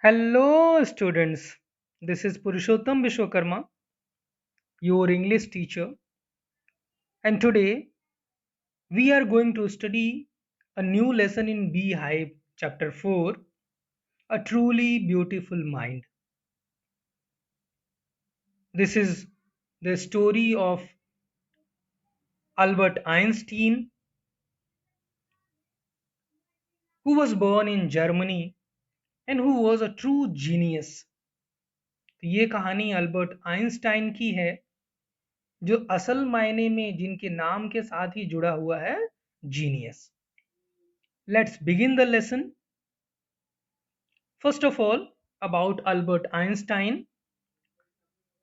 Hello, students. This is Purushottam Vishwakarma, your English teacher, and today we are going to study a new lesson in Beehive, Chapter 4, A Truly Beautiful Mind. This is the story of Albert Einstein, who was born in Germany and who was a true genius. तो ये कहानी Albert Einstein की है जो असल मायने में जिनके नाम के साथ ही जुड़ा हुआ है genius. Let's begin the lesson. First of all, about Albert Einstein.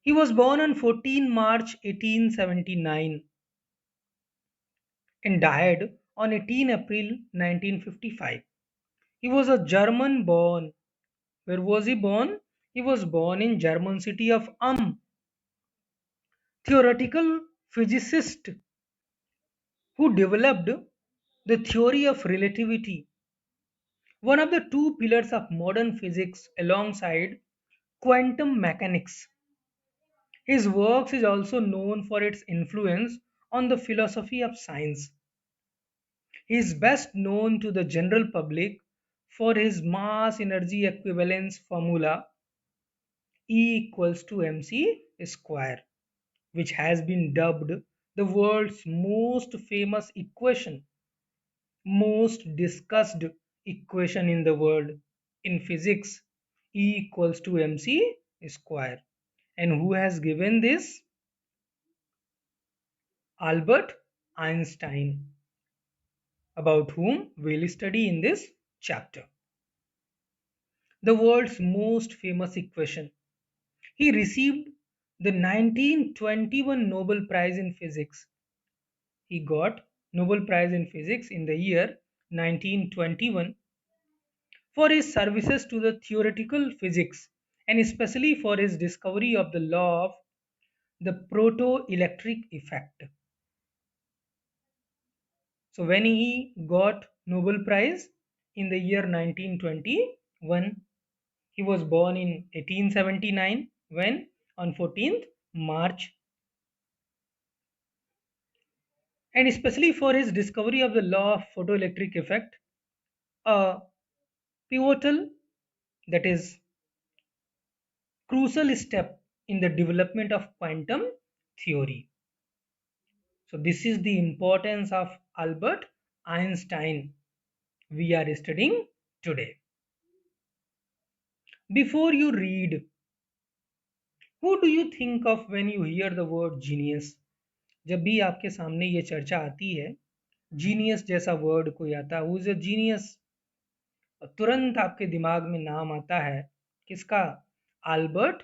He was born on 14 March 1879 and died on 18 April 1955. He was a German born. Where was he born? He was born in German city of theoretical physicist who developed the theory of relativity, one of the two pillars of modern physics alongside quantum mechanics. His works is also known for its influence on the philosophy of science. He is best known to the general public for his mass energy equivalence formula E equals to mc square, which has been dubbed the world's most famous equation, most discussed equation in the world. In physics, E equals to mc square. And who has given this? Albert Einstein, about whom we'll study in this chapter. The world's most famous equation. He received the 1921 Nobel Prize in Physics. He got Nobel Prize in Physics in the year 1921 for his services to the theoretical physics and especially for his discovery of the law of the proto-electric effect. So when he got Nobel Prize in the year 1921, he was born in 1879 when on 14th March, and especially for his discovery of the law of photoelectric effect, a pivotal, that is crucial step in the development of quantum theory. So this is the importance of Albert Einstein we are studying today. Before you read, who do you think of when you hear the word genius? जब भी आपके सामने ये चर्चा आती है, genius जैसा word कोई आता है, हु इज अ जीनियस, तुरंत आपके दिमाग में नाम आता है किसका? अल्बर्ट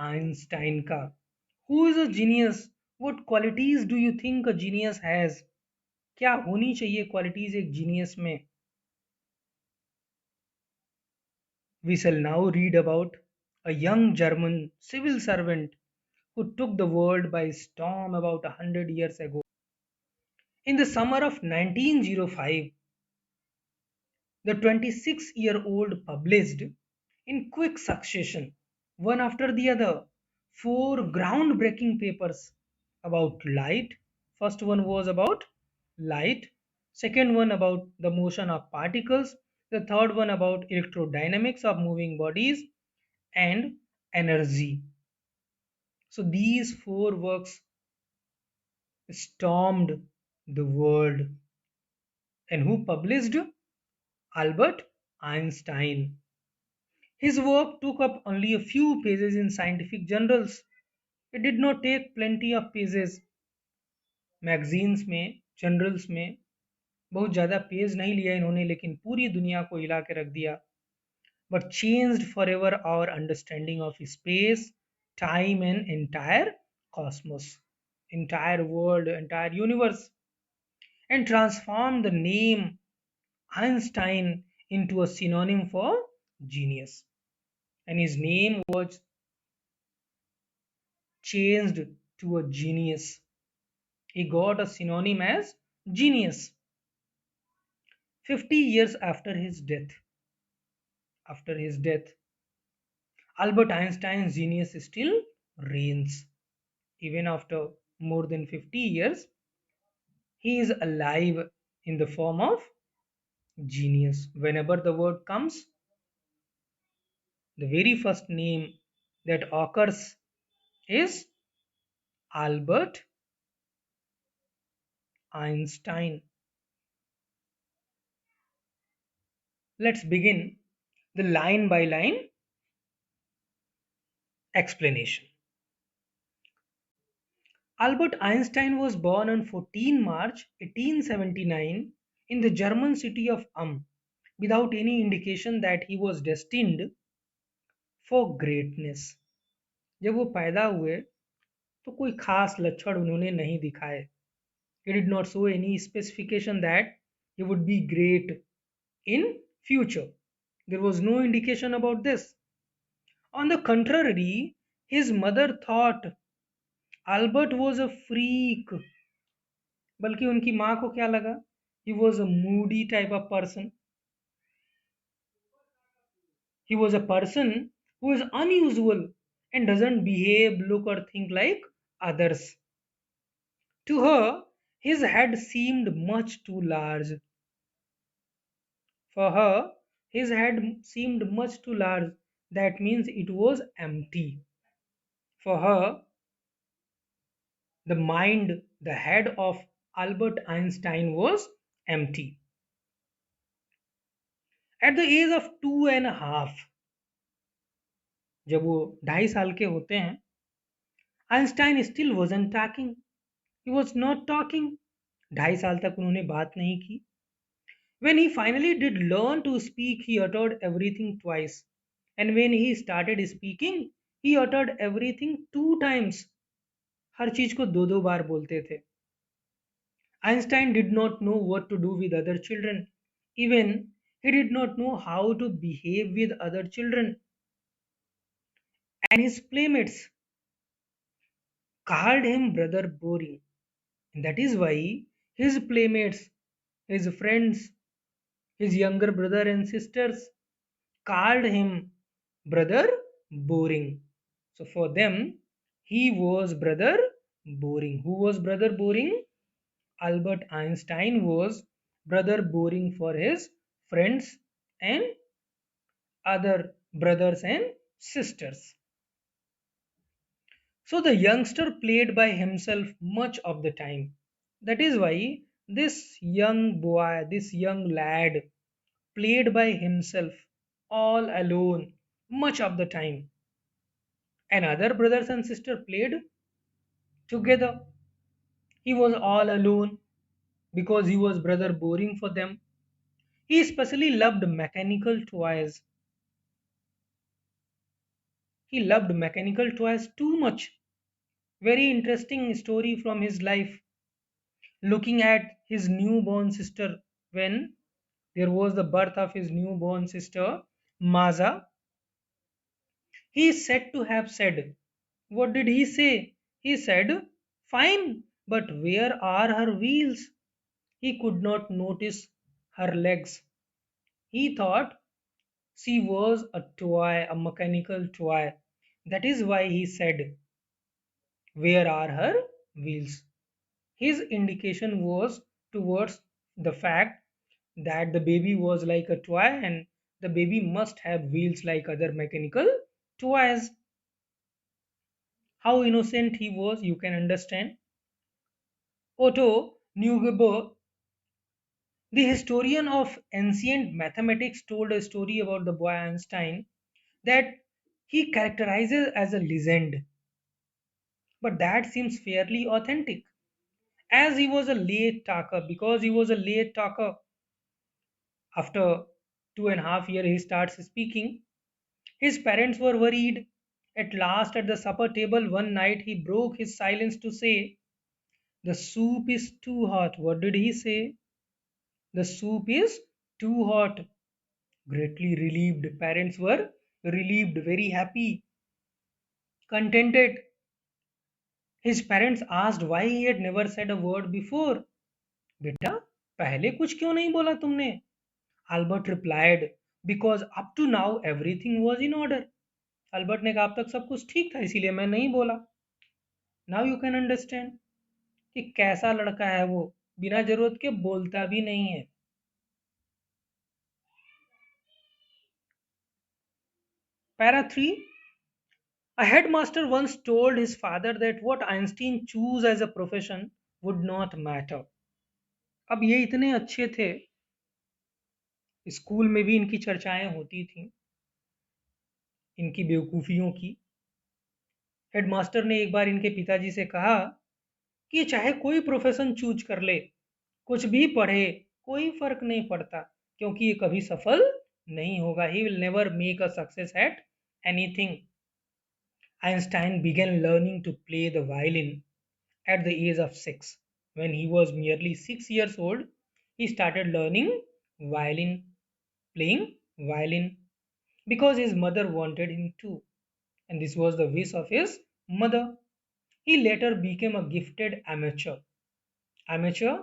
आइंस्टाइन का. Who is a genius? What qualities do you think a genius has? क्या होनी चाहिए क्वालिटीज एक जीनियस में? We shall now read about a young German civil servant who took the world by storm about 100 years ago. In the summer of 1905, the 26-year-old published in quick succession, one after the other, four groundbreaking papers about light. First one was about light, second one about the motion of particles, the third one about electrodynamics of moving bodies, and energy. So these four works stormed the world. And who published? Albert Einstein. His work took up only a few pages in scientific journals. It did not take plenty of pages. Magazines में, journals में बहुत ज़्यादा page नहीं लिया इन्होंने, लेकिन पूरी दुनिया को हिला के रख दिया. But changed forever our understanding of space, time, and entire cosmos, entire world, entire universe, and transformed the name Einstein into a synonym for genius. And his name was changed to a genius. He got a synonym as genius. 50 years after his death, after his death, Albert Einstein's genius still reigns. Even after more than 50 years, he is alive in the form of genius. Whenever the word comes, the very first name that occurs is Albert Einstein. Let's begin the line by line explanation. Albert Einstein was born on 14 March 1879 in the German city of without any indication that he was destined for greatness. जब वो पैदा हुए तो कोई खास लक्षण उन्होंने नहीं दिखाए. He did not show any specification that he would be great in future. There was no indication about this. On the contrary, his mother thought Albert was a freak. बल्कि उनकी माँ को क्या लगा? He was a moody type of person. He was a person who is unusual and doesn't behave, look, or think like others. To her, his head seemed much too large. For her, his head seemed much too large. That means it was empty. For her, the mind, the head of Albert Einstein was empty. At the age of 2.5, जब वो 2.5 साल के होते हैं, Einstein still wasn't talking. He was not talking. 2.5 साल तक उन्होंने बात नहीं की. When he finally did learn to speak, he uttered everything twice. And when he started speaking, he uttered everything 2 times. हर चीज को दो दो बार बोलते थे. Einstein did not know what to do with other children. Even he did not know how to behave with other children. And his playmates called him brother boring. And that is why his playmates, his friends, his younger brother and sisters called him brother boring. So for them, he was brother boring. Who was brother boring? Albert Einstein was brother boring for his friends and other brothers and sisters. So the youngster played by himself much of the time. That is why this young boy, this young lad, played by himself all alone much of the time. And other brothers and sisters played together. He was all alone because he was brother boring for them. He especially loved mechanical toys. He loved mechanical toys too much. Very interesting story from his life. Looking at his newborn sister when there was the birth of his newborn sister, Maza, he is said to have said, what did he say? He said, fine, but where are her wheels? He could not notice her legs. He thought she was a toy, a mechanical toy. That is why he said, where are her wheels? His indication was towards the fact that the baby was like a toy and the baby must have wheels like other mechanical toys. How innocent he was, you can understand. Otto Neugebauer, the historian of ancient mathematics, told a story about the boy Einstein that he characterizes as a legend, but that seems fairly authentic. As he was a late talker, because he was a late talker, after 2.5 years he starts speaking. His parents were worried. At last, at the supper table one night, he broke his silence to say, the soup is too hot. What did he say? The soup is too hot. Greatly relieved. Parents were relieved, very happy, contented. His parents asked why he had never said a word before. बेटा पहले कुछ क्यों नहीं बोला तुमने? Albert replied, because up to now everything was in order. Albert ने कहा अब तक सब कुछ ठीक था इसीलिए मैं नहीं बोला। नाउ यू कैन अंडरस्टैंड कि कैसा लड़का है वो, बिना जरूरत के बोलता भी नहीं है। Para 3, a headmaster once told his father that what Einstein chose as a profession would not matter. अब ये इतने अच्छे थे, स्कूल में भी इनकी चर्चाएं होती थी, इनकी बेवकूफ़ियों की। हेडमास्टर ने एक बार इनके पिताजी से कहा कि चाहे कोई प्रोफेशन चूज कर ले, कुछ भी पढ़े, कोई फर्क नहीं पड़ता, क्योंकि ये कभी सफल नहीं होगा। He will never make a success at anything. Einstein began learning to play the violin at the age of 6. When he was merely 6 years old, he started learning violin, playing violin, because his mother wanted him to, and this was the wish of his mother. He later became a gifted amateur. Amateur,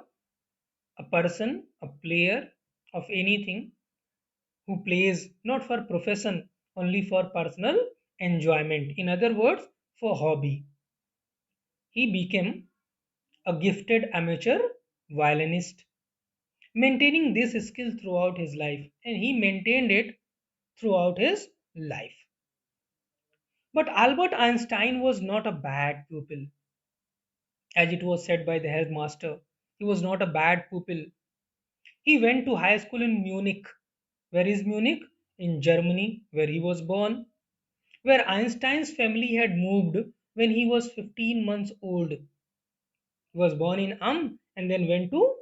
a person, a player of anything who plays not for profession, only for personal enjoyment. In other words, for hobby. He became a gifted amateur violinist, maintaining this skill throughout his life, and he maintained it throughout his life. But Albert Einstein was not a bad pupil, as it was said by the headmaster. He was not a bad pupil. He went to high school in Munich. Where is Munich? In Germany, where he was born, where Einstein's family had moved when he was 15 months old. He was born in and then went to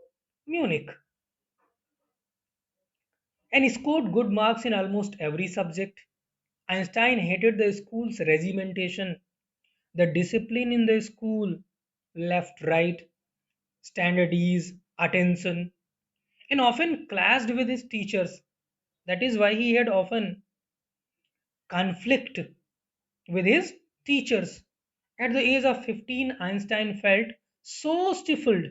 Munich, and he scored good marks in almost every subject. Einstein hated the school's regimentation, the discipline in the school, left, right, standardise, attention, and often clashed with his teachers. That is why he had often conflict with his teachers. At the age of 15, Einstein felt so stifled,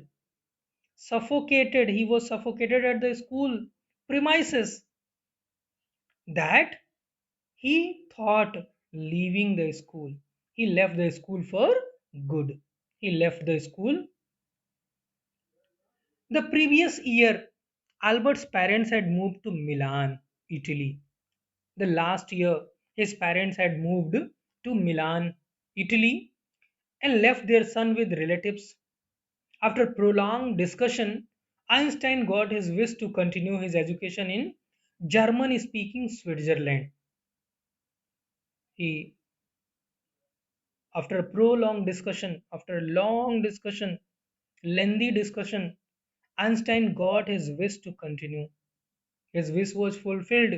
suffocated. He was suffocated at the school premises that he thought leaving the school. He left the school for good. He left the school. The previous year, Albert's parents had moved to Milan, Italy. The last year, his parents had moved to Milan, Italy, and left their son with relatives. After prolonged discussion, Einstein got his wish to continue his education in German speaking Switzerland. He After a prolonged discussion, after a long discussion, lengthy discussion, Einstein got his wish to continue. His wish was fulfilled.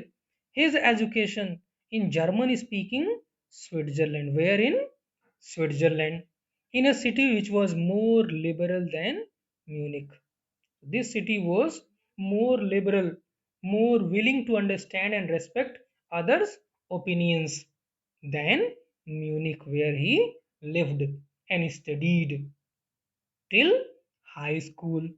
His education in German speaking Switzerland. Where in Switzerland? In a city which was more liberal than Munich. This city was more liberal, more willing to understand and respect others' opinions than Munich, where he lived and studied till high school.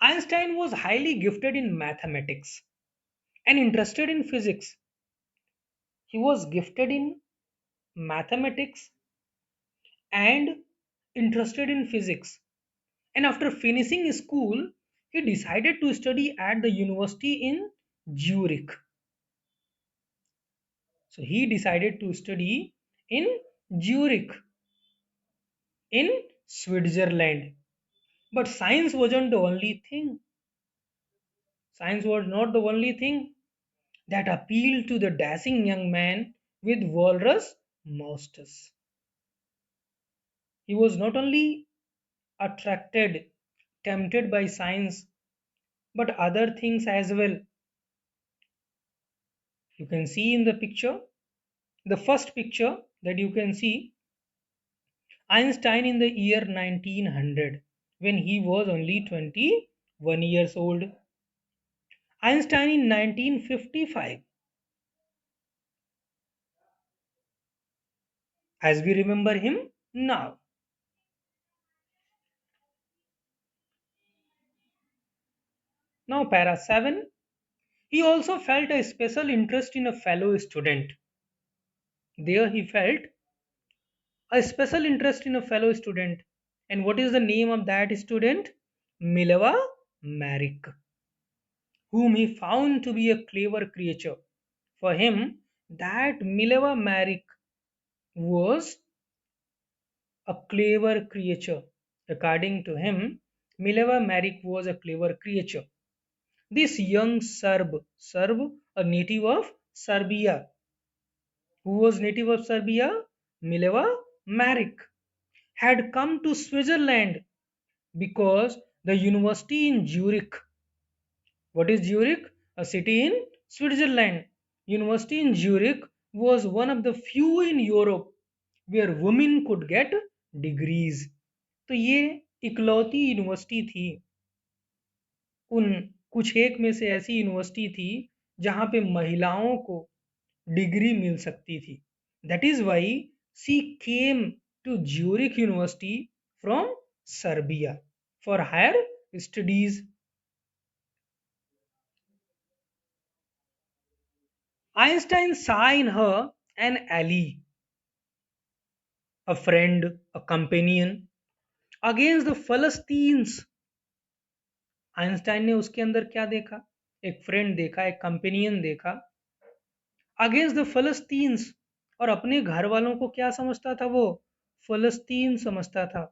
Einstein was highly gifted in mathematics and interested in physics. He was gifted in mathematics and interested in physics. And after finishing school, he decided to study at the university in Zurich. So he decided to study in Zurich in Switzerland. But science wasn't the only thing. Science was not the only thing that appealed to the dashing young man with walrus mustache. He was not only attracted, tempted by science, but other things as well. You can see in the picture, the first picture that you can see, Einstein in the year 1900 when he was only 21 years old. Einstein in 1955 as we remember him now. Now, para 7. He also felt a special interest in a fellow student. There he felt a special interest in a fellow student. And what is the name of that student? Mileva Marik, whom he found to be a clever creature. For him, that Mileva Marik was a clever creature. According to him, Mileva Marik was a clever creature. This young Serb, a native of Serbia. Who was native of Serbia? Mileva Marik had come to Switzerland because the university in Zurich. What is Zurich? A city in Switzerland. University in Zurich was one of the few in Europe where women could get degrees. तो ये इकलौती university थी, उन कुछ एक में से ऐसी यूनिवर्सिटी थी जहाँ पे महिलाओं को डिग्री मिल सकती थी. That is why she came to Zurich university from Serbia for higher studies. Einstein saw in her an ally, a friend, a companion against the Philistines. Einstein ने उसके अंदर क्या देखा? एक फ्रेंड देखा, एक कंपेनियन देखा अगेंस्ट द फलस्तीन्स. और अपने घर वालों को क्या समझता था वो? फलस्तीन समझता था.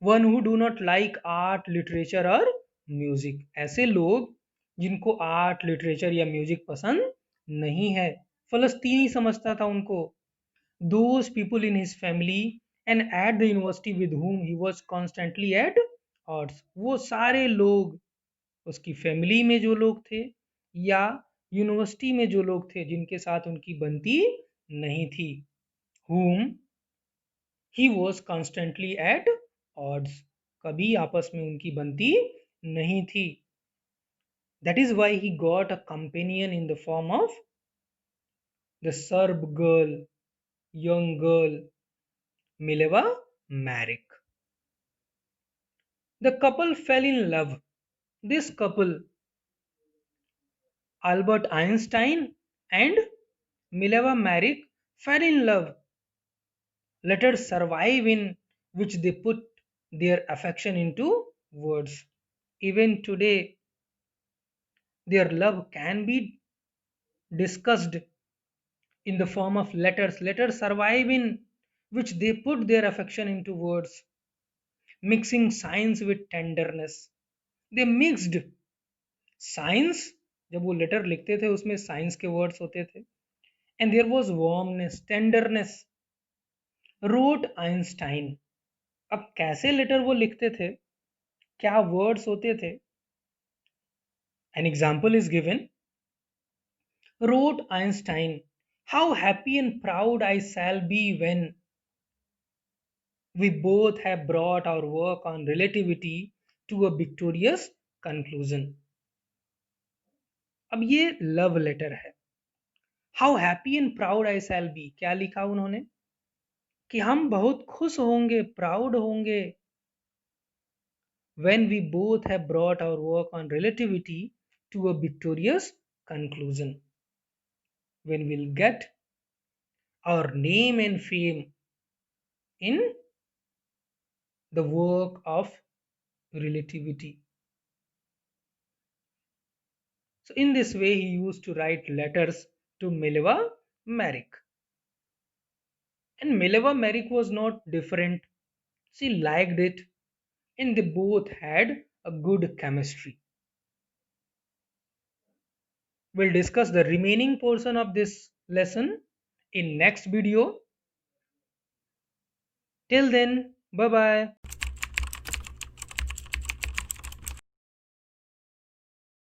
One who do not like art literature और म्यूजिक. ऐसे लोग जिनको आर्ट लिटरेचर या म्यूजिक पसंद नहीं है, फलस्तीनी समझता था उनको. Those people in his family and at the university with whom he was constantly at odds. वो सारे लोग, उसकी फैमिली में जो लोग थे या यूनिवर्सिटी में जो लोग थे जिनके साथ उनकी बनती नहीं थी, whom he was constantly at odds, कभी आपस में उनकी बनती नहीं थी. That is why he got a companion in the form of the Serb girl, young girl, Mileva Marik. The couple fell in love. This couple, Albert Einstein and Mileva Marik, fell in love. Letters survive in which they put their affection into words. Even today, their love can be discussed in the form of letters. Letters survive in which they put their affection into words, mixing science with tenderness. They mixed science, जब वो letter लिखते थे उसमें science के words होते थे, and there was warmness, tenderness. Wrote Einstein. अब कैसे लेटर वो लिखते थे, क्या वर्ड्स होते थे? An example is given. Wrote Einstein, how happy and proud I shall be when we both have brought our work on relativity to a victorious conclusion. अब ये लव लेटर है. How happy and proud I shall B, क्या लिखा उन्होंने? कि हम बहुत खुश होंगे, प्राउड होंगे, when we both have brought our work on relativity to a victorious conclusion, when we'll get our name and fame in the work of relativity. So in this way he used to write letters to Mileva Marik. And Mileva Marik was not different. She liked it and they both had a good chemistry. We'll discuss the remaining portion of this lesson in next video. Till then, bye bye.